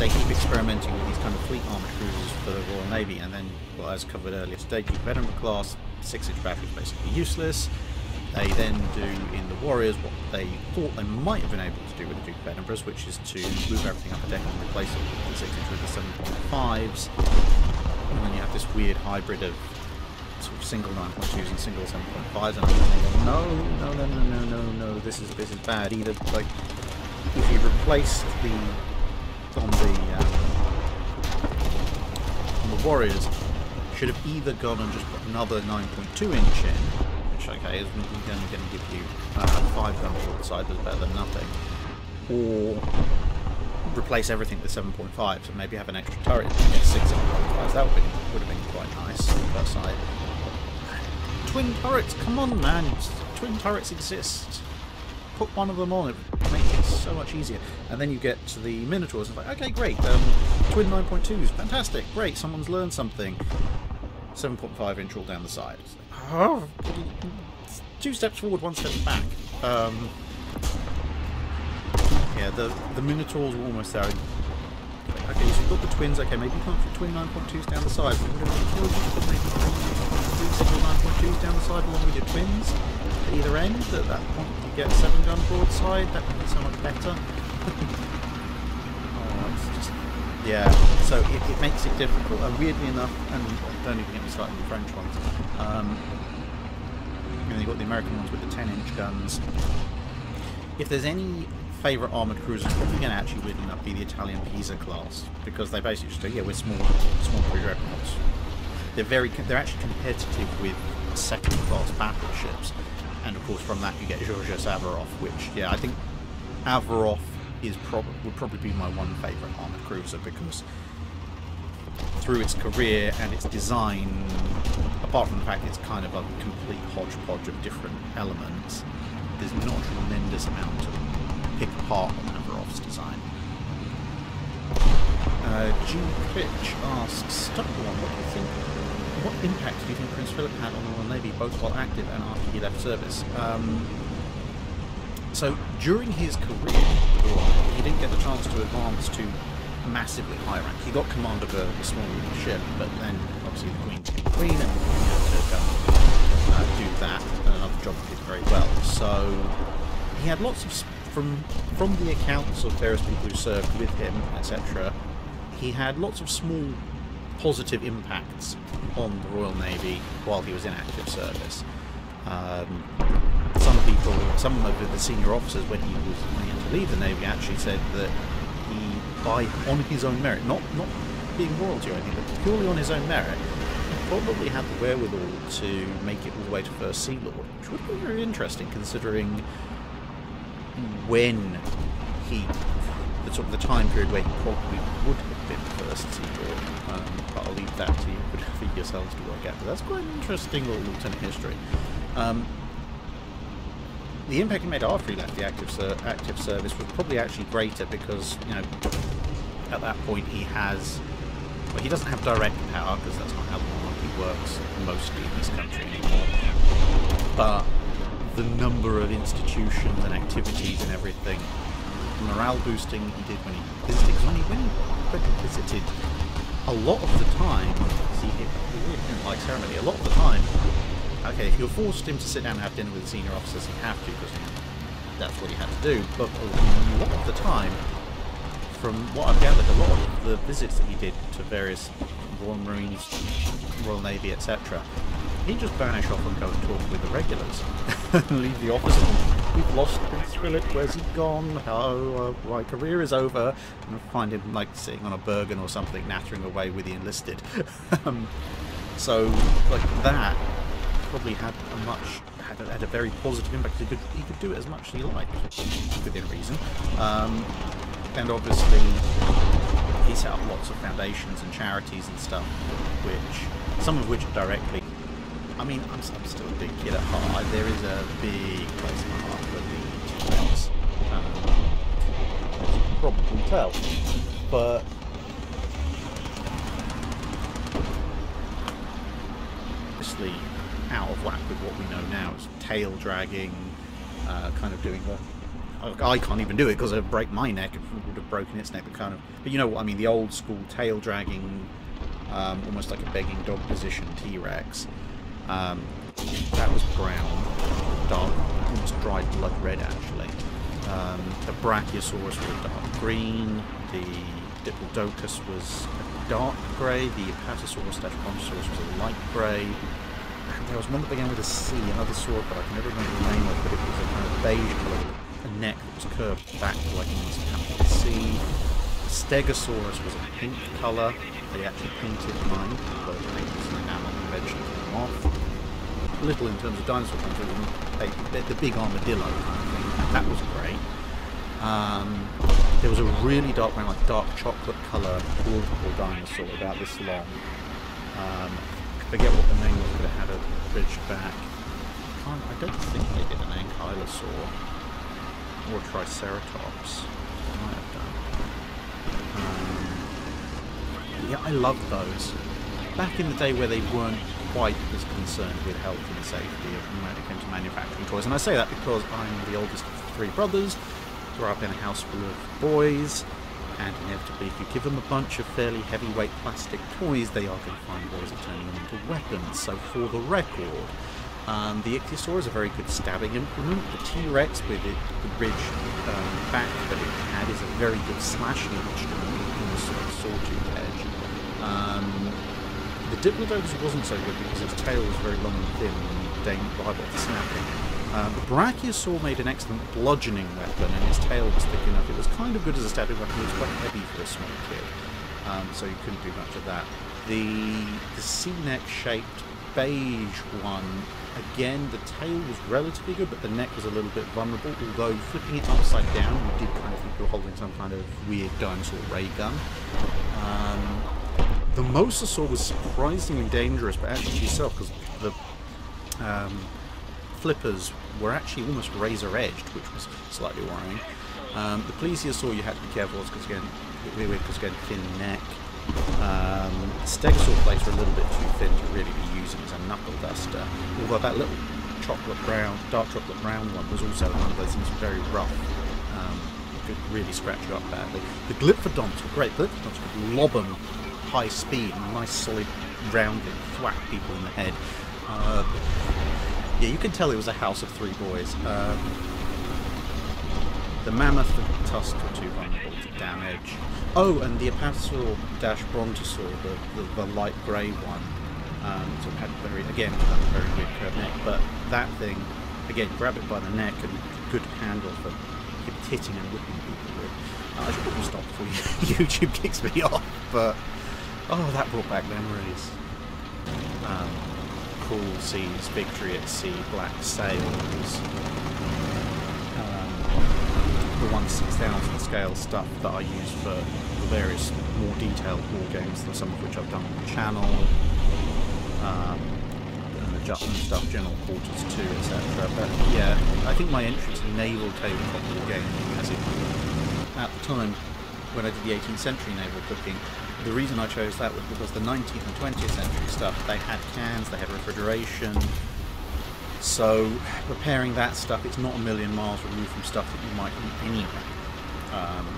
they keep experimenting with these kind of fleet armoured cruisers for the Royal Navy, and then, well, as covered earlier today, Duke of Edinburgh class 6-inch batteries basically useless. They then do in the Warriors what they thought they might have been able to do with the Duke of Edinburgh's, which is to move everything up a deck and replace it with the 6-inch with the 7.5s. And then you have this weird hybrid of sort of single 9.2s and single 7.5s, and I'm thinking, no, this is bad. Either, like, if you replaced on the Warriors, should have either gone and just put another 9.2 inch in, which, okay, is only going to give you 5 gun broadside, that's better than nothing, or replace everything with 7.5, so maybe have an extra turret and get 6 7.5s. That would have been quite nice per side. Twin turrets, come on, man! Twin turrets exist. Put one of them on, it makes it so much easier. And then you get to the Minotaurs, and it's like, okay, great, twin 9.2s, fantastic, great, someone's learned something. 7.5 inch all down the side. It's like, oh, 2 steps forward, 1 step back. Yeah, the Minotaurs were almost there. Okay, so you've got the twins, okay, maybe you can't put twin 9.2s down the side, but we're going to kill you to put maybe 3 single 9.2s down the side along with your twins at either end. At that point you get 7 gun broadside, that would be so much better. Oh, it's just, yeah, so it makes it difficult, and weirdly enough, and don't even get me started with the French ones, you know, you've got the American ones with the 10-inch guns. If there's any favourite armoured cruisers, it's probably going to actually weirdly enough be the Italian Pisa class, because they basically just go, yeah, we're small pre-dreadnoughts. They're actually competitive with second-class battleships, and of course from that you get Georges Averof, which, yeah, I think Averof would probably be my one favourite armoured cruiser, because through its career and its design, apart from the fact it's kind of a complete hodgepodge of different elements, there's not a tremendous amount to pick apart on Averof's design. G. Fitch asks, Stuck One, what do you think? What impact do you think Prince Philip had on the Royal Navy, both while active and after he left service? So during his career, he didn't get the chance to advance to massively high rank. He got command of a small ship, but then obviously the Queen became Queen, and he had to go do that, and another job he did very well. So he had lots of, from the accounts of various people who served with him, etc., he had lots of small positive impacts on the Royal Navy while he was in active service. Some of the senior officers, when he had to leave the Navy, actually said that he, on his own merit, not being royalty or anything, but purely on his own merit, probably had the wherewithal to make it all the way to First Sea Lord, which would be very interesting considering when the sort of the time period where he probably would have been First Sea Lord. But I'll leave that to you for yourselves to work out. But that's quite an interesting little alternate history. The impact he made after he left the active service was probably actually greater, because, you know, at that point he doesn't have direct power, because that's not how the monarchy works mostly in this country anymore. But the number of institutions and activities and everything, the morale boosting he did when he visited, because when he visited, a lot of the time, see, he really didn't like ceremony. A lot of the time, okay, if you forced him to sit down and have dinner with the senior officers, he'd have to, because that's what he had to do. But a lot of the time, from what I've gathered, a lot of the visits that he did to various Royal Marines, Royal Navy, etc., he'd just vanish off and go and talk with the regulars and leave the officers. We've lost Prince Philip, where's he gone? Oh, my career is over. And find him like sitting on a Bergen or something, nattering away with the enlisted. So, like that, probably had a very positive impact. He could do it as much as he liked, within reason. And obviously, he set up lots of foundations and charities and stuff, some of which directly. I mean, I'm still a big kid at heart. There is a big place in my heart for the T-Rex, as you can probably tell. But obviously, out of whack with what we know now. It's tail dragging, kind of doing the I can't even do it because it'd break my neck. It would have broken its neck. But you know what I mean? The old school tail dragging, almost like a begging dog position T-Rex. That was brown, dark, almost dried blood red actually. The Brachiosaurus was a dark green. The Diplodocus was a dark grey. The Apatosaurus/Brontosaurus was a light grey. There was one that began with a C, another sword, but I can never remember the name of it, but it was a kind of beige colour, a neck that was curved back like a capital C. The Stegosaurus was a pink colour. They actually painted mine, but the paint was enamel and eventually came off. Little in terms of dinosaur country, the big armadillo kind of thing. That was great. There was a really dark brown, like dark chocolate colour portable dinosaur about this long. I forget what the name was, but it had a ridged back. I don't think they did an ankylosaur or a triceratops. They might have done. Yeah, I loved those. Back in the day where they weren't quite as concerned with health and safety when it came to manufacturing toys. And I say that because I'm the oldest of 3 brothers, grew up in a house full of boys, and inevitably if you give them a bunch of fairly heavyweight plastic toys, they are going to find ways of turning them into weapons. So for the record, the Ichthyosaur is a very good stabbing implement. The T-Rex with the ridged back that it had is a very good slashing instrument in the sort of sawtooth edge. The Diplodocus wasn't so good because its tail was very long and thin and liable to snapping. The Brachiosaur made an excellent bludgeoning weapon, and its tail was thick enough. It was kind of good as a stabbing weapon. It was quite heavy for a small kid, so you couldn't do much of that. The C-neck shaped beige one, again, the tail was relatively good, but the neck was a little bit vulnerable, although flipping it upside down, you did kind of think you were holding some kind of weird dinosaur ray gun. The Mosasaur was surprisingly dangerous, but actually to yourself, because the flippers were actually almost razor-edged, which was slightly worrying. The Plesiosaur you had to be careful because again, thin neck. Stegosaur plates were a little bit too thin to really be using as a knuckle duster, although that little dark chocolate brown one was also one of those things very rough. Could really scratch you up badly. The Glyphodonts were great. Glyphodonts could lob them high speed and nice solid rounding, thwack people in the head. Yeah, you can tell it was a house of 3 boys. The Mammoth and Tusk were too vulnerable to damage. Oh, and the Apatosaur/Brontosaur, the light grey one, so it had a very weird curved neck. But that thing, again, grab it by the neck and good handle for hitting and whipping people with. I should probably stop before YouTube kicks me off, but oh, that brought back memories. Cool Seas, Victory at Sea, Black Sails, the 1/6000 scale stuff that I use for the various more detailed war games, some of which I've done on the channel, and the Jutland stuff, General Quarters 2, etc. But yeah, I think my entry to naval tabletop war gaming, as in at the time when I did the 18th century naval cooking, the reason I chose that was because the 19th and 20th century stuff, they had cans, they had refrigeration, so preparing that stuff, it's not a million miles removed from stuff that you might eat anyway.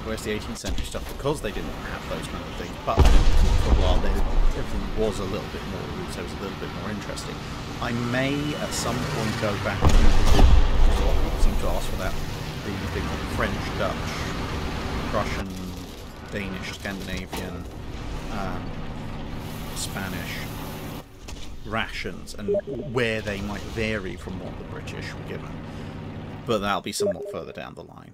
Whereas the 18th century stuff, because they didn't have those kind of things, but for a while everything was a little bit more removed, so it was a little bit more interesting. I may at some point go back and revisit, a lot of people seem to ask for that, the thing called French, Dutch, Russian, Danish, Scandinavian, Spanish rations, and where they might vary from what the British were given. But that'll be somewhat further down the line.